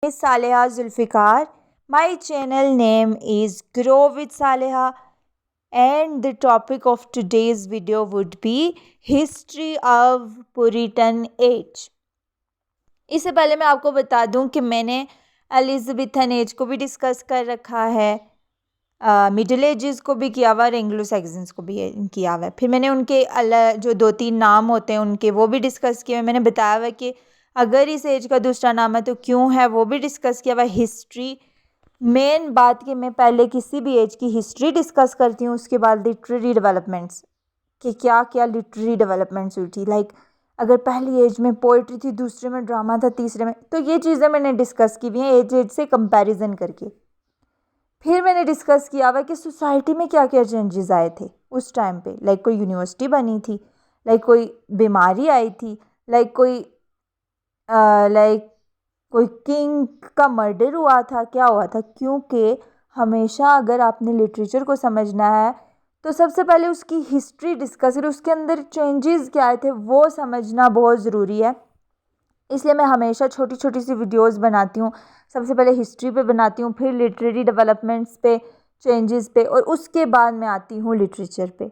is Saleha Zulfikar. My channel name is Grow with Saleha, and the topic of today's video would be History of Puritan Age. इससे पहले मैं आपको बता दूं कि मैंने एलिज़ाबेथन एज को भी डिस्कस कर रखा है, मिडिल एजेस को भी किया हुआ और एंग्लो सैक्सन्स को भी किया हुआ है। फिर मैंने उनके जो 2-3 नाम होते हैं उनके वो भी डिस्कस किए। मैंने बताया हुआ कि अगर इस एज का दूसरा नाम है तो क्यों है, वो भी डिस्कस किया हुआ। हिस्ट्री मेन बात कि मैं पहले किसी भी एज की हिस्ट्री डिस्कस करती हूँ, उसके बाद लिटरेरी डेवलपमेंट्स कि क्या क्या लिटरेरी डेवलपमेंट्स हुई थी। लाइक अगर पहली एज में पोइट्री थी, दूसरे में ड्रामा था, तीसरे में, तो ये चीज़ें मैंने डिस्कस की हुई हैं एज से कंपैरिजन करके। फिर मैंने डिस्कस किया हुआ कि सोसाइटी में क्या क्या चेंजेस आए थे उस टाइम पे। लाइक कोई यूनिवर्सिटी बनी थी, लाइक कोई बीमारी आई थी, लाइक कोई किंग का मर्डर हुआ था, क्या हुआ था। क्योंकि हमेशा अगर आपने लिटरेचर को समझना है तो सबसे पहले उसकी हिस्ट्री डिस्कस करें, उसके अंदर चेंजेस क्या आए थे वो समझना बहुत ज़रूरी है। इसलिए मैं हमेशा छोटी छोटी सी वीडियोस बनाती हूँ। सबसे पहले हिस्ट्री पे बनाती हूँ, फिर लिटरेरी डेवलपमेंट्स पे, चेंजेस पे, और उसके बाद मैं आती हूँ लिटरेचर पे।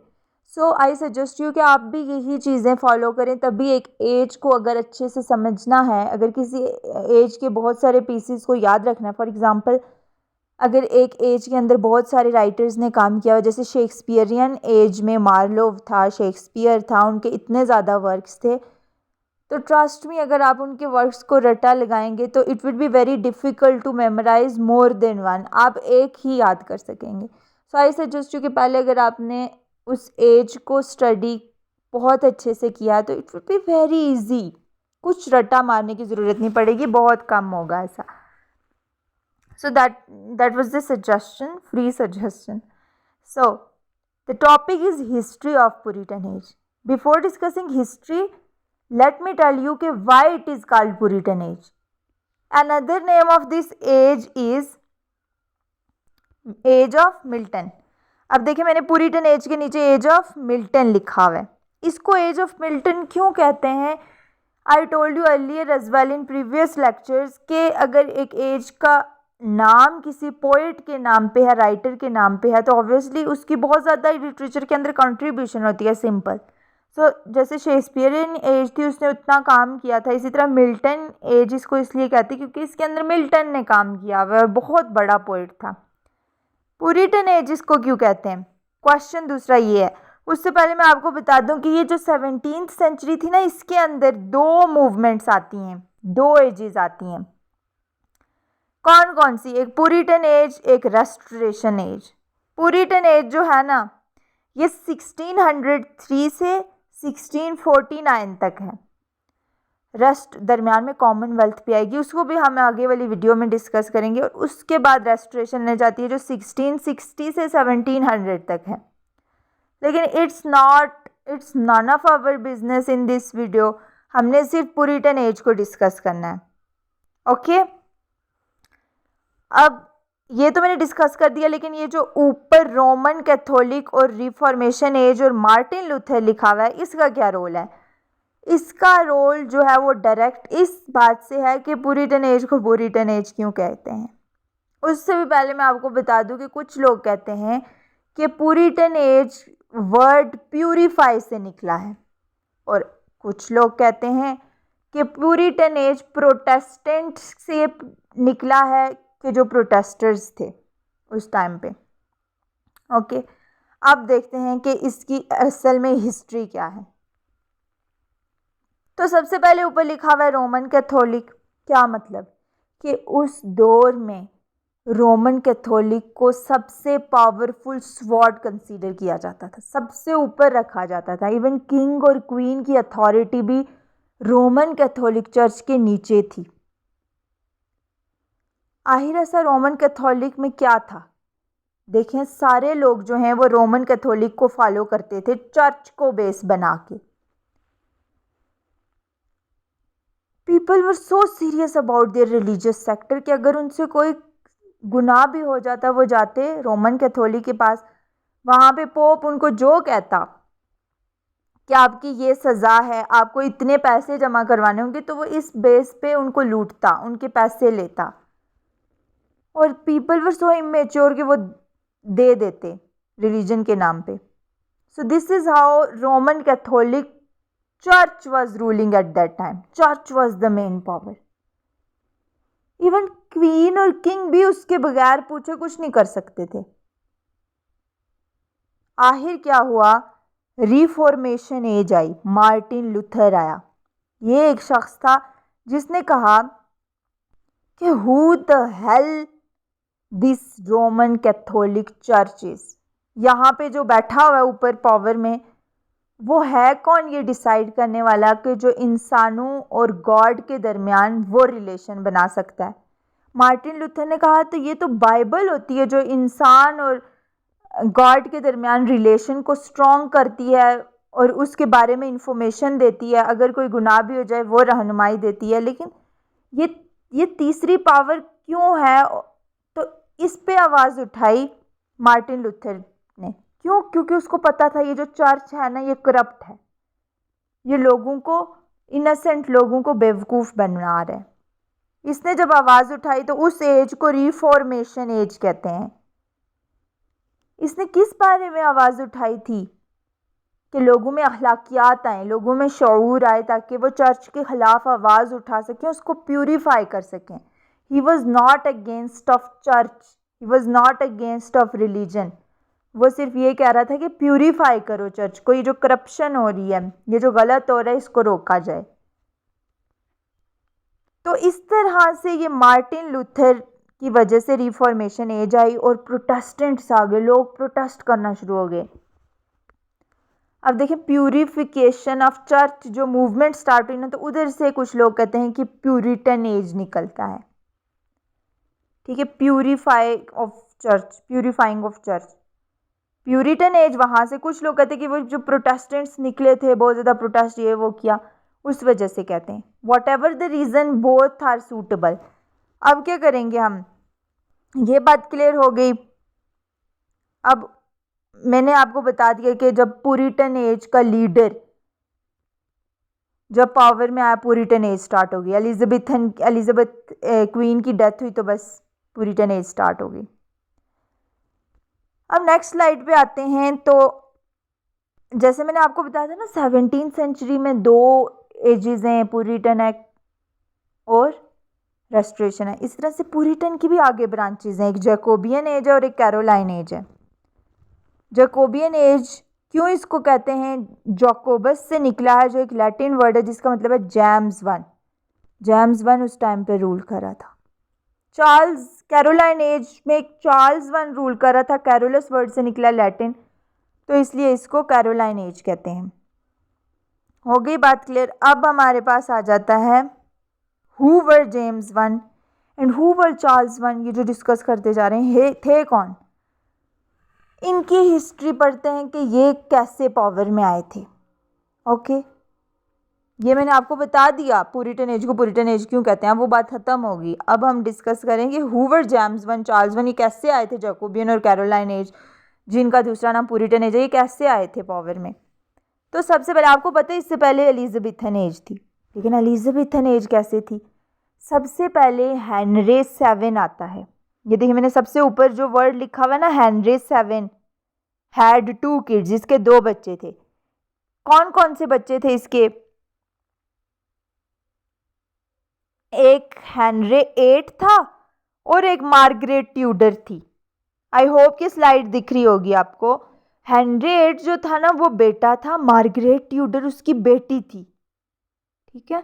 सो आई सजेस्ट यू कि आप भी यही चीज़ें फॉलो करें, तभी एक एज को अगर अच्छे से समझना है, अगर किसी एज के बहुत सारे पीसेस को याद रखना है। फॉर एग्ज़ाम्पल, अगर एक एज के अंदर बहुत सारे राइटर्स ने काम किया हुआ, जैसे शेक्सपियरियन एज में मार्लोव था, शेक्सपियर था, उनके इतने ज़्यादा वर्क्स थे, तो ट्रस्ट मी अगर आप उनके वर्क्स को रटा लगाएंगे तो it will be very difficult to memorise more than one. आप एक ही याद कर सकेंगे। सो आई सजेस्ट यू कि पहले अगर आपने उस एज को स्टडी बहुत अच्छे से किया तो it will be very easy. कुछ रटा मारने की ज़रूरत नहीं पड़ेगी, बहुत कम होगा ऐसा। So that was the suggestion, free suggestion. So the topic is history of Puritan age. Before discussing history, let me tell you कि why it is called Puritan age. Another name of this age is age of Milton. अब देखिए, मैंने Puritan age के नीचे age of Milton लिखा हुआ है। इसको age of Milton क्यों कहते हैं? I told you earlier as well in previous lectures कि अगर एक एज का नाम किसी पोइट के नाम पे है, राइटर के नाम पे है, तो ऑब्वियसली उसकी बहुत ज़्यादा लिटरेचर के अंदर कंट्रीब्यूशन होती है। सिंपल। सो जैसे शेक्सपियरियन एज थी, उसने उतना काम किया था, इसी तरह मिल्टन एज इसको इसलिए कहती है क्योंकि इसके अंदर मिल्टन ने काम किया हुआ और बहुत बड़ा पोइट था। पुरिटन एज इसको क्यों कहते हैं? क्वेश्चन दूसरा ये है। उससे पहले मैं आपको बता दूं कि ये जो 17th सेंचुरी थी ना, इसके अंदर 2 मूवमेंट्स आती हैं, 2 एजेस आती हैं। कौन कौन सी? एक पुरिटन एज, एक रेस्टोरेशन एज। पुरिटन एज जो है ना, ये 1603 से 1649 तक है। दरमियान में कॉमनवेल्थ भी आएगी, उसको भी हम आगे वाली वीडियो में डिस्कस करेंगे। और उसके बाद रेस्टोरेशन ले जाती है जो 1660 से 1700 तक है। लेकिन it's none of our business in this video. हमने सिर्फ पुरिटन एज को डिस्कस करना है। ओके, अब ये तो मैंने डिस्कस कर दिया, लेकिन ये जो ऊपर रोमन कैथोलिक और रिफॉर्मेशन एज और मार्टिन लूथर लिखा हुआ है, इसका क्या रोल है? इसका रोल जो है वो डायरेक्ट इस बात से है कि पुरिटन एज को पुरिटन एज क्यों कहते हैं। उससे भी पहले मैं आपको बता दूं कि कुछ लोग कहते हैं कि पुरिटन एज वर्ड प्यूरिफाई से निकला है, और कुछ लोग कहते हैं कि पुरिटन एज प्रोटेस्टेंट से निकला है, कि जो प्रोटेस्टर्स थे उस टाइम पे। ओके, अब देखते हैं कि इसकी असल में हिस्ट्री क्या है। तो सबसे पहले ऊपर लिखा हुआ है रोमन कैथोलिक। क्या मतलब? कि उस दौर में रोमन कैथोलिक को सबसे पावरफुल स्वॉर्ड कंसीडर किया जाता था, सबसे ऊपर रखा जाता था। इवन किंग और क्वीन की अथॉरिटी भी रोमन कैथोलिक चर्च के नीचे थी। आखिर ऐसा रोमन कैथोलिक में क्या था? देखें, सारे लोग जो हैं वो रोमन कैथोलिक को फॉलो करते थे, चर्च को बेस बना के। People were so serious about their religious sector कि अगर उनसे कोई गुनाह भी हो जाता, वो जाते रोमन कैथोलिक के पास, वहाँ पे पोप उनको जो कहता कि आपकी ये सज़ा है, आपको इतने पैसे जमा करवाने होंगे, तो वो इस बेस पे उनको लूटता, उनके पैसे लेता। और पीपल वर सो इमेच्योर कि वो दे देते रिलीजन के नाम पे। So this is how Roman Catholic church was ruling at that time. Church was the main power. Even queen और किंग भी उसके बगैर पूछे कुछ नहीं कर सकते थे। आखिर क्या हुआ, रिफॉर्मेशन एज आई, मार्टिन लूथर आया। ये एक शख्स था जिसने कहा कि who the hell this Roman Catholic churches, यहाँ पे जो बैठा हुआ है ऊपर पावर में, वो है कौन ये डिसाइड करने वाला कि जो इंसानों और गॉड के दरमियान वो रिलेशन बना सकता है। मार्टिन लूथर ने कहा तो ये तो बाइबल होती है जो इंसान और गॉड के दरमियान रिलेशन को स्ट्रॉन्ग करती है और उसके बारे में इंफॉर्मेशन देती है, अगर कोई गुनाह भी हो जाए वो रहनुमाई देती है। लेकिन ये तीसरी पावर क्यों है? तो इस पे आवाज़ उठाई मार्टिन लूथर ने। क्यों? क्योंकि उसको पता था ये जो चर्च है ना, ये करप्ट है, ये लोगों को, इनोसेंट लोगों को बेवकूफ़ बना रहा है। इसने जब आवाज़ उठाई तो उस एज को रिफॉर्मेशन एज कहते हैं। इसने किस बारे में आवाज़ उठाई थी? कि लोगों में अखलाकियात आए, लोगों में शऊर आए, ताकि वो चर्च के ख़िलाफ़ आवाज़ उठा सकें, उसको प्यूरीफाई कर सकें। He was not against of church, he was not against of religion. वो सिर्फ ये कह रहा था कि प्यूरीफाई करो चर्च को, ये जो करप्शन हो रही है, ये जो गलत हो रहा है, इसको रोका जाए। तो इस तरह से ये मार्टिन लूथर की वजह से रिफॉर्मेशन एज आई और प्रोटेस्टेंट्स आ गए, लोग प्रोटेस्ट करना शुरू हो गए। अब देखें, प्यूरिफिकेशन ऑफ चर्च जो मूवमेंट स्टार्ट हुई ना, तो उधर से कुछ लोग कहते हैं कि प्यूरिटन एज निकलता है। ठीक है, purifying of church, Puritan age. वहाँ से कुछ लोग कहते हैं कि वो जो प्रोटेस्टेंट्स निकले थे, बहुत ज़्यादा प्रोटेस्ट ये वो किया, उस वजह से कहते हैं। Whatever the reason, both are suitable. अब क्या करेंगे हम, ये बात क्लियर हो गई। अब मैंने आपको बता दिया कि जब प्यूरिटन एज का लीडर जब पावर में आया, प्यूरिटन एज स्टार्ट हो गई। एलिजाबेथ क्वीन की डेथ हुई तो बस प्यूरिटन एज स्टार्ट हो गई। अब नेक्स्ट स्लाइड पे आते हैं। तो जैसे मैंने आपको बताया था ना, 17th सेंचुरी में दो एजेस हैं, प्यूरिटन एक्ट और रेस्टोरेशन है। इस तरह से प्यूरिटन की भी आगे ब्रांचेज हैं, एक जैकोबियन एज है और एक कैरोलाइन एज है। जैकोबियन एज क्यों इसको कहते हैं? जैकोबस से निकला है, जो एक लैटिन वर्ड है जिसका मतलब है जेम्स वन। जेम्स वन उस टाइम पे रूल कर रहा था। कैरोलाइन एज में एक चार्ल्स वन रूल कर रहा था, कैरोलस वर्ड से निकला लैटिन, तो इसलिए इसको कैरोलाइन एज कहते हैं। हो गई बात क्लियर। अब हमारे पास आ जाता है who were James one and who were Charles one. ये जो डिस्कस करते जा रहे हैं, थे कौन? इनकी हिस्ट्री पढ़ते हैं कि ये कैसे पावर में आए थे। ओके, ये मैंने आपको बता दिया प्यूरिटन एज को प्यूरिटन एज क्यों कहते हैं, वो बात खत्म होगी। अब हम डिस्कस करेंगे who were James one, Charles one, ये कैसे आए थे, जैकोबियन और कैरोलाइन एज जिनका दूसरा नाम प्यूरिटन एज है, ये कैसे आए थे पावर में। तो सबसे पहले आपको पता है इससे पहले एलिजाबेथन एज थी, लेकिन एलिजाबेथन एज कैसे थी? सबसे पहले हेनरी 7 आता है। ये देखिए, मैंने सबसे ऊपर जो वर्ड लिखा हुआ है ना, हेनरी 7 हैड 2 किड्स, इसके 2 बच्चे थे। कौन कौन से बच्चे थे इसके? एक हेनरी 8 था और एक मार्गरेट ट्यूडर थी। आई होप कि स्लाइड दिख रही होगी आपको। हेनरी 8 जो था ना, वो बेटा था, मार्गरेट ट्यूडर उसकी बेटी थी। ठीक है।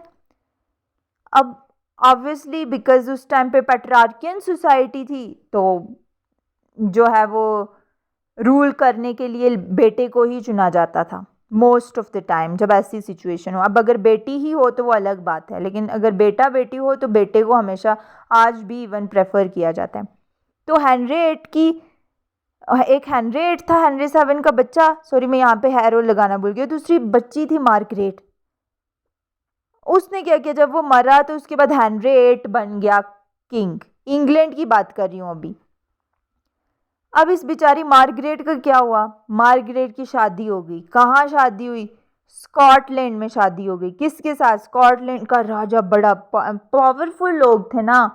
अब ऑब्वियसली बिकॉज उस टाइम पे पैट्रियार्कियन सोसाइटी थी, तो जो है वो रूल करने के लिए बेटे को ही चुना जाता था मोस्ट ऑफ द टाइम, जब ऐसी सिचुएशन हो। अब अगर बेटी ही हो तो वो अलग बात है, लेकिन अगर बेटा बेटी हो तो बेटे को हमेशा आज भी इवन प्रेफर किया जाता है। तो हेनरी 8 की एक हेनरी 8 था, हेनरी 7 का बच्चा, सॉरी मैं यहाँ पे हैरो लगाना भूल गई, दूसरी बच्ची थी मार्गरेट। उसने क्या किया, जब वो मरा तो उसके बाद हेनरी 8 बन गया किंग। इंग्लैंड की बात कर रही हूँ अभी। अब इस बेचारी मार्गरेट का क्या हुआ? मार्गरेट की शादी हो गई। कहाँ शादी हुई? स्कॉटलैंड में शादी हो गई। किसके साथ? स्कॉटलैंड का राजा, बड़ा पावरफुल लोग थे ना,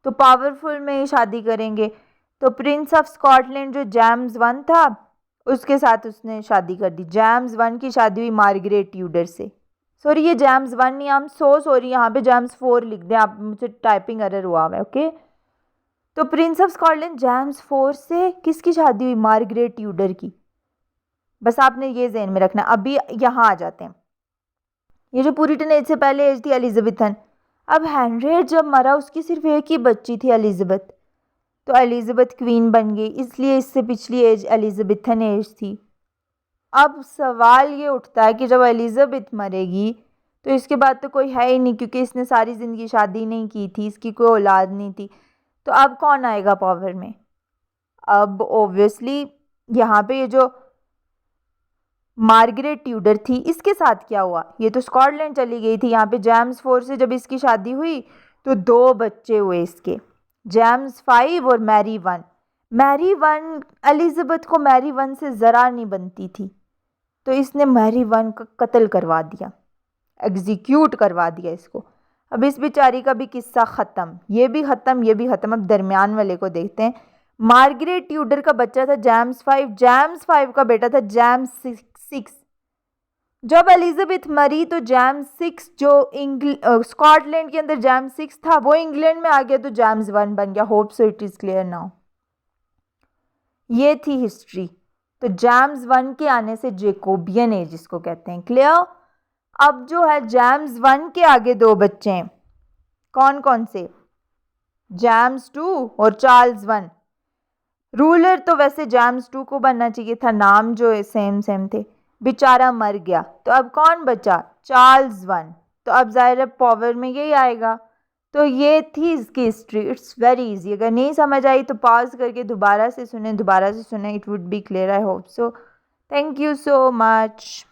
तो पावरफुल में ही शादी करेंगे। तो प्रिंस ऑफ स्कॉटलैंड जो जेम्स वन था उसके साथ उसने शादी कर दी। जेम्स वन की शादी हुई मार्गरेट ट्यूडर से। सॉरी, ये जेम्स वन नहीं, हम सो सॉरी, यहाँ पे जेम्स फोर लिख दें, आप मुझे टाइपिंग एरर हुआ हुआ है। ओके, तो Prince of Scotland James four से किसकी शादी हुई? मार्गरेट ट्यूडर की। बस आपने ये ज़हन में रखना। अभी यहाँ आ जाते हैं। ये जो पूरीटन एज से पहले एज थी एलिजाबेथन। अब हेनरियट जब मरा उसकी सिर्फ एक ही बच्ची थी, एलिजाबेथ। तो एलिजाबेथ क्वीन बन गई, इसलिए इससे पिछली एज एलिजाबेथन एज थी। अब सवाल ये उठता है कि जब एलिजाबेथ मरेगी तो इसके बाद तो कोई है ही नहीं, क्योंकि इसने सारी ज़िंदगी शादी नहीं की थी, इसकी कोई औलाद नहीं थी। तो अब कौन आएगा पावर में? अब ऑब्वियसली यहाँ पे ये जो मार्गरेट ट्यूडर थी, इसके साथ क्या हुआ? ये तो स्कॉटलैंड चली गई थी। यहाँ पे जेम्स फोर से जब इसकी शादी हुई तो दो बच्चे हुए इसके, जेम्स फाइव और Mary one. Mary one, Elizabeth को मैरी वन से ज़रा नहीं बनती थी, तो इसने मैरी वन का कत्ल करवा दिया, एग्जीक्यूट करवा दिया इसको। अब इस बेचारी का भी किस्सा ख़त्म, ये भी ख़त्म, ये भी ख़त्म। अब दरमियान वाले को देखते हैं। मार्गरेट ट्यूडर का बच्चा था जेम्स फाइव, जेम्स फाइव का बेटा था जेम्स सिक्स। जब एलिजाबेथ मरी तो जेम्स सिक्स जो स्कॉटलैंड के अंदर जेम्स सिक्स था वो इंग्लैंड में आ गया, तो जेम्स वन बन गया। Hope so it is clear now. ये थी हिस्ट्री। तो जेम्स वन के आने से जेकोबियन एज इसको कहते हैं। क्लियर? अब जो है जेम्स वन के आगे दो बच्चे हैं, कौन कौन से? जेम्स टू और चार्ल्स वन। रूलर तो वैसे जेम्स टू को बनना चाहिए था, नाम जो है सेम सेम थे, बेचारा मर गया। तो अब कौन बचा? Charles one. तो अब ज़ाहिर पावर में यही आएगा। तो ये थी इसकी हिस्ट्री। It's very easy. अगर नहीं समझ आई तो पॉज करके दोबारा से सुने, दोबारा से सुने, it would be clear. I hope so. Thank you so much.